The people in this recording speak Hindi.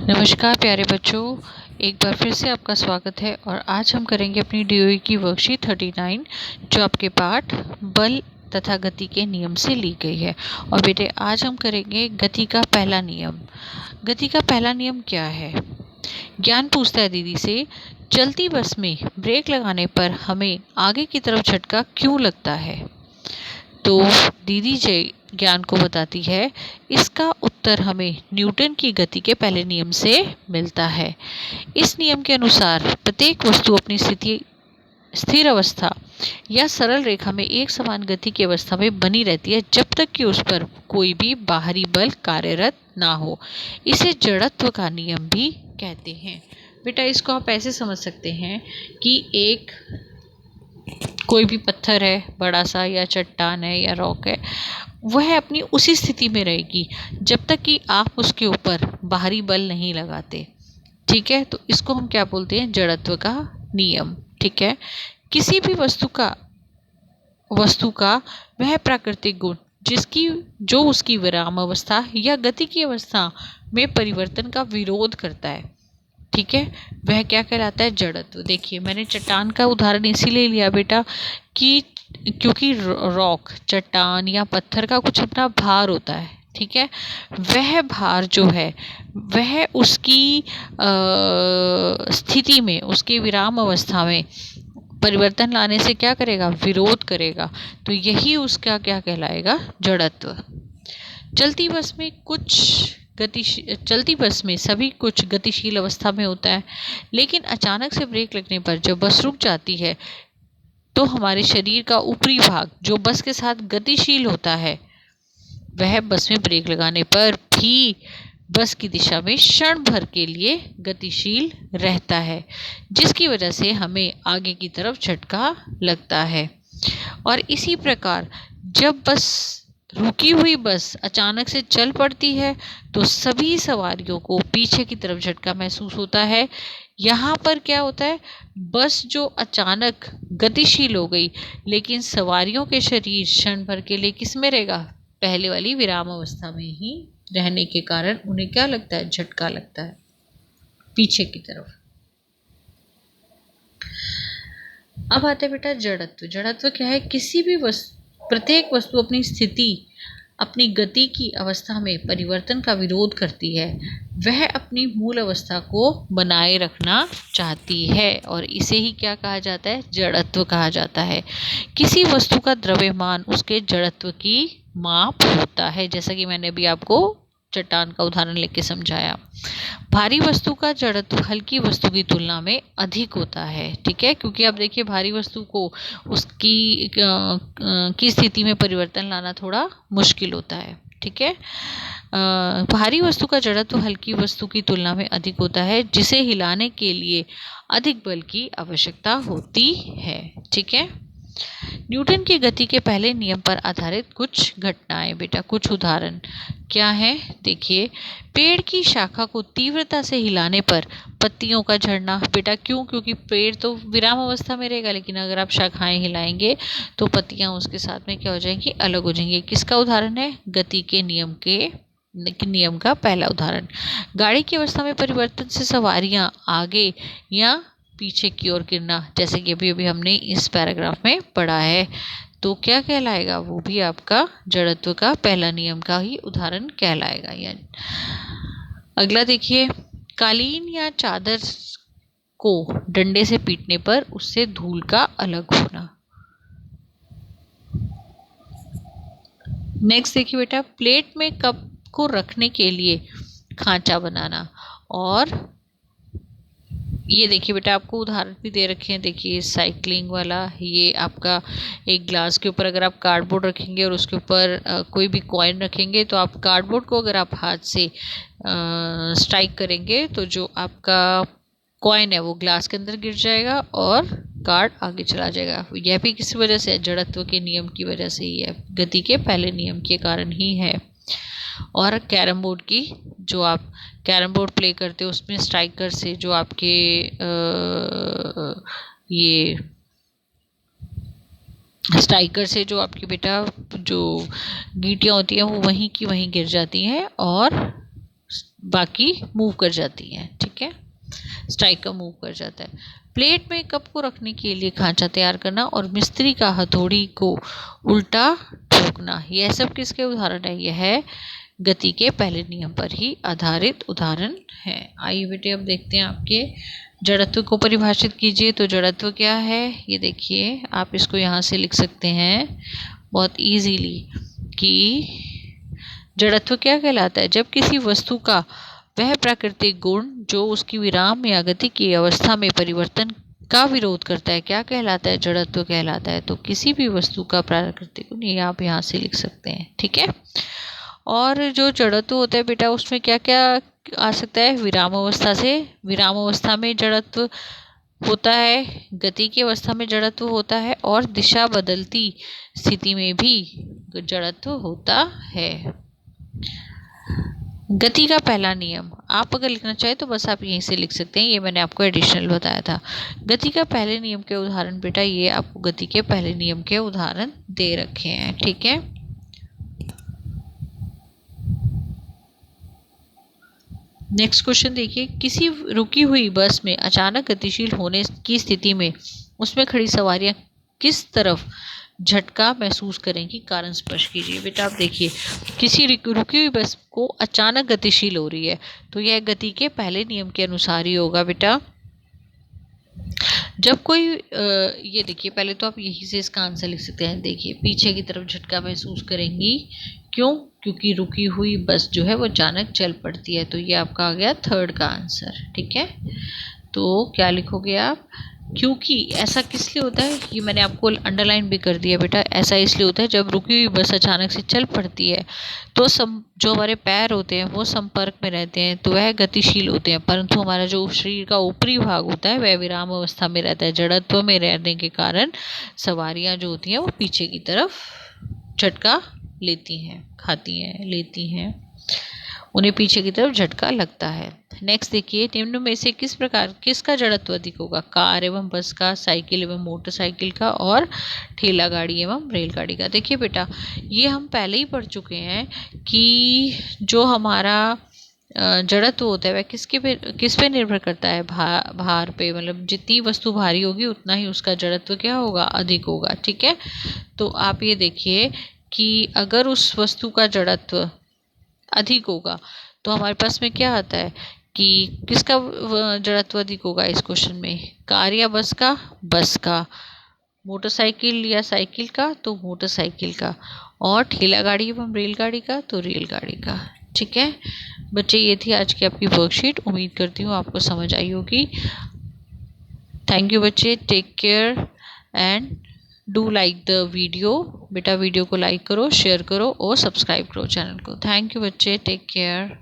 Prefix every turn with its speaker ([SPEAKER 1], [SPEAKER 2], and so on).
[SPEAKER 1] नमस्कार प्यारे बच्चों, एक बार फिर से आपका स्वागत है। और आज हम करेंगे अपनी डीओई की वर्कशीट 39 जो आपके पाठ बल तथा गति के नियम से ली गई है। और बेटे आज हम करेंगे गति का पहला नियम। गति का पहला नियम क्या है? ज्ञान पूछता है दीदी से, चलती बस में ब्रेक लगाने पर हमें आगे की तरफ झटका क्यों लगता है? तो दीदी ज्ञान को बताती है, इसका उत्तर हमें न्यूटन की गति के पहले नियम से मिलता है। इस नियम के अनुसार प्रत्येक वस्तु अपनी स्थिर अवस्था या सरल रेखा में एक समान गति की अवस्था में बनी रहती है जब तक कि उस पर कोई भी बाहरी बल कार्यरत ना हो। इसे जड़त्व का नियम भी कहते हैं। बेटा इसको आप ऐसे समझ सकते हैं कि एक कोई भी पत्थर है, बड़ा सा या चट्टान है या रॉक है, वह अपनी उसी स्थिति में रहेगी जब तक कि आप उसके ऊपर बाहरी बल नहीं लगाते। ठीक है, तो इसको हम क्या बोलते हैं? जड़त्व का नियम। ठीक है, किसी भी वस्तु का वह प्राकृतिक गुण जो उसकी विराम अवस्था या गति की अवस्था में परिवर्तन का विरोध करता है, ठीक है, वह क्या कहलाता है? जड़त्व। देखिए मैंने चट्टान का उदाहरण इसीलिए लिया बेटा कि क्योंकि रॉक, चट्टान या पत्थर का कुछ अपना भार होता है। ठीक है, वह भार जो है वह उसकी स्थिति में, उसके विराम अवस्था में परिवर्तन लाने से क्या करेगा? विरोध करेगा। तो यही उसका क्या कहलाएगा? जड़त्व। चलती बस में सभी कुछ गतिशील अवस्था में होता है, लेकिन अचानक से ब्रेक लगने पर जब बस रुक जाती है तो हमारे शरीर का ऊपरी भाग जो बस के साथ गतिशील होता है, वह बस में ब्रेक लगाने पर भी बस की दिशा में क्षण भर के लिए गतिशील रहता है, जिसकी वजह से हमें आगे की तरफ झटका लगता है। और इसी प्रकार जब रुकी हुई बस अचानक से चल पड़ती है तो सभी सवारियों को पीछे की तरफ झटका महसूस होता है। यहाँ पर क्या होता है? बस जो अचानक गतिशील हो गई, लेकिन सवारियों के शरीर क्षण भर के लिए किस में रहेगा? पहले वाली विराम अवस्था में ही रहने के कारण उन्हें क्या लगता है? झटका लगता है पीछे की तरफ। अब आता है बेटा जड़त्व। जड़त्व क्या है? प्रत्येक वस्तु अपनी स्थिति, अपनी गति की अवस्था में परिवर्तन का विरोध करती है। वह अपनी मूल अवस्था को बनाए रखना चाहती है और इसे ही क्या कहा जाता है? जड़त्व कहा जाता है। किसी वस्तु का द्रव्यमान उसके जड़त्व की माप होता है, जैसा कि मैंने अभी आपको चट्टान का उदाहरण लेके समझाया। भारी वस्तु का जड़त्व हल्की वस्तु की तुलना में अधिक होता है। ठीक है, क्योंकि आप देखिए भारी वस्तु को उसकी की स्थिति में परिवर्तन लाना थोड़ा मुश्किल होता है। ठीक है, भारी वस्तु का जड़त्व हल्की वस्तु की तुलना में अधिक होता है, जिसे हिलाने के लिए अधिक बल की आवश्यकता होती है। ठीक है, न्यूटन की गति के पहले नियम पर आधारित कुछ घटनाएं बेटा, कुछ उदाहरण क्या है? देखिए, पेड़ की शाखा को तीव्रता से हिलाने पर पत्तियों का झड़ना। बेटा क्यों? क्योंकि पेड़ तो विराम अवस्था में रहेगा, लेकिन अगर आप शाखाएं हिलाएंगे तो पत्तियां उसके साथ में क्या हो जाएंगी? अलग हो जाएंगी। किसका उदाहरण है? गति के नियम का पहला उदाहरण। गाड़ी की अवस्था में परिवर्तन से सवारियां आगे या पीछे की ओर गिरना, जैसे कि अभी हमने इस पैराग्राफ में पढ़ा है। तो क्या कहलाएगा? वो भी आपका जड़त्व का पहला नियम का ही उदाहरण कहलाएगा। यानी अगला देखिए, कालीन या चादर को डंडे से पीटने पर उससे धूल का अलग होना। नेक्स्ट देखिए बेटा, प्लेट में कप को रखने के लिए खांचा बनाना। और ये देखिए बेटा, आपको उदाहरण भी दे रखे हैं। देखिए साइकिलिंग वाला, ये आपका एक ग्लास के ऊपर अगर आप कार्डबोर्ड रखेंगे और उसके ऊपर कोई भी कॉइन रखेंगे, तो आप कार्डबोर्ड को अगर आप हाथ से स्ट्राइक करेंगे तो जो आपका कॉइन है वो ग्लास के अंदर गिर जाएगा और कार्ड आगे चला जाएगा। यह भी किस वजह से? जड़त्व के नियम की वजह से ही है, गति के पहले नियम के कारण ही है। और कैरम बोर्ड की, जो आप कैरम बोर्ड प्ले करते हो उसमें स्ट्राइकर से जो आपके ये स्ट्राइकर से जो आपकी बेटा जो गीटियाँ होती हैं वो वहीं की वहीं गिर जाती हैं और बाकी मूव कर जाती हैं, ठीक है, स्ट्राइकर मूव कर जाता है। प्लेट में कप को रखने के लिए खांचा तैयार करना और मिस्त्री का हथौड़ी को उल्टा ठोकना, यह सब किसके उदाहरण है? यह है गति के पहले नियम पर ही आधारित उदाहरण है। आइए बेटे अब देखते हैं आपके जड़त्व को परिभाषित कीजिए। तो जड़त्व क्या है? ये देखिए, आप इसको यहाँ से लिख सकते हैं बहुत इजीली कि जड़त्व क्या कहलाता है? जब किसी वस्तु का वह प्राकृतिक गुण जो उसकी विराम या गति की अवस्था में परिवर्तन का विरोध करता है, क्या कहलाता है? जड़त्व कहलाता है। तो किसी भी वस्तु का प्राकृतिक गुण ये आप यहाँ से लिख सकते हैं, ठीक है। और जो जड़त्व होता है बेटा, उसमें क्या क्या आ सकता है? विराम अवस्था से, विराम अवस्था में जड़त्व होता है, गति की अवस्था में जड़त्व होता है और दिशा बदलती स्थिति में भी जड़त्व होता है। गति का पहला नियम आप अगर लिखना चाहे तो बस आप यहीं से लिख सकते हैं, ये मैंने आपको एडिशनल बताया था। गति का पहले नियम के उदाहरण बेटा, ये आपको गति के पहले नियम के उदाहरण दे रखे हैं, ठीक है। नेक्स्ट क्वेश्चन देखिए, किसी रुकी हुई बस में अचानक गतिशील होने की स्थिति में उसमें खड़ी सवारियां किस तरफ झटका महसूस करेंगी? कारण स्पष्ट कीजिए। बेटा आप देखिए, किसी रुकी हुई बस को अचानक गतिशील हो रही है तो यह गति के पहले नियम के अनुसार ही होगा बेटा। जब कोई ये देखिए, पहले तो आप यही से इसका आंसर लिख सकते हैं। देखिए, पीछे की तरफ झटका महसूस करेंगी, क्यों? क्योंकि रुकी हुई बस जो है वो अचानक चल पड़ती है। तो ये आपका आ गया थर्ड का आंसर, ठीक है। तो क्या लिखोगे आप? क्योंकि ऐसा किस लिए होता है, ये मैंने आपको अंडरलाइन भी कर दिया बेटा। ऐसा इसलिए होता है जब रुकी हुई बस अचानक से चल पड़ती है तो जो हमारे पैर होते हैं वो संपर्क में रहते हैं तो वह गतिशील होते हैं, परंतु हमारा जो शरीर का ऊपरी भाग होता है वह विराम अवस्था में रहता है। जड़त्व में रहने के कारण सवारियां जो होती हैं वो पीछे की तरफ झटका लेती हैं, खाती हैं, लेती हैं, उन्हें पीछे की तरफ झटका लगता है। नेक्स्ट देखिए, निम्न में से किसका जड़त्व अधिक होगा? कार एवं बस का, साइकिल एवं मोटरसाइकिल का और ठेला गाड़ी एवं रेलगाड़ी का। देखिए बेटा, ये हम पहले ही पढ़ चुके हैं कि जो हमारा जड़त्व होता है वह किस पे निर्भर करता है? भार पे, मतलब जितनी वस्तु भारी होगी उतना ही उसका जड़त्व क्या होगा? अधिक होगा, ठीक है। तो आप ये देखिए कि अगर उस वस्तु का जड़त्व अधिक होगा तो हमारे पास में क्या आता है कि किसका जड़त्व अधिक होगा इस क्वेश्चन में? कार या बस का? बस का। मोटरसाइकिल या साइकिल का? तो मोटरसाइकिल का। और ठेला गाड़ी एवं रेलगाड़ी का? तो रेलगाड़ी का, ठीक है। बच्चे, ये थी आज की आपकी वर्कशीट। उम्मीद करती हूँ आपको समझ आई होगी। थैंक यू बच्चे, take care and do like the video. बेटा वीडियो को लाइक करो, शेयर करो और सब्सक्राइब करो चैनल को। थैंक यू बच्चे, टेक केयर।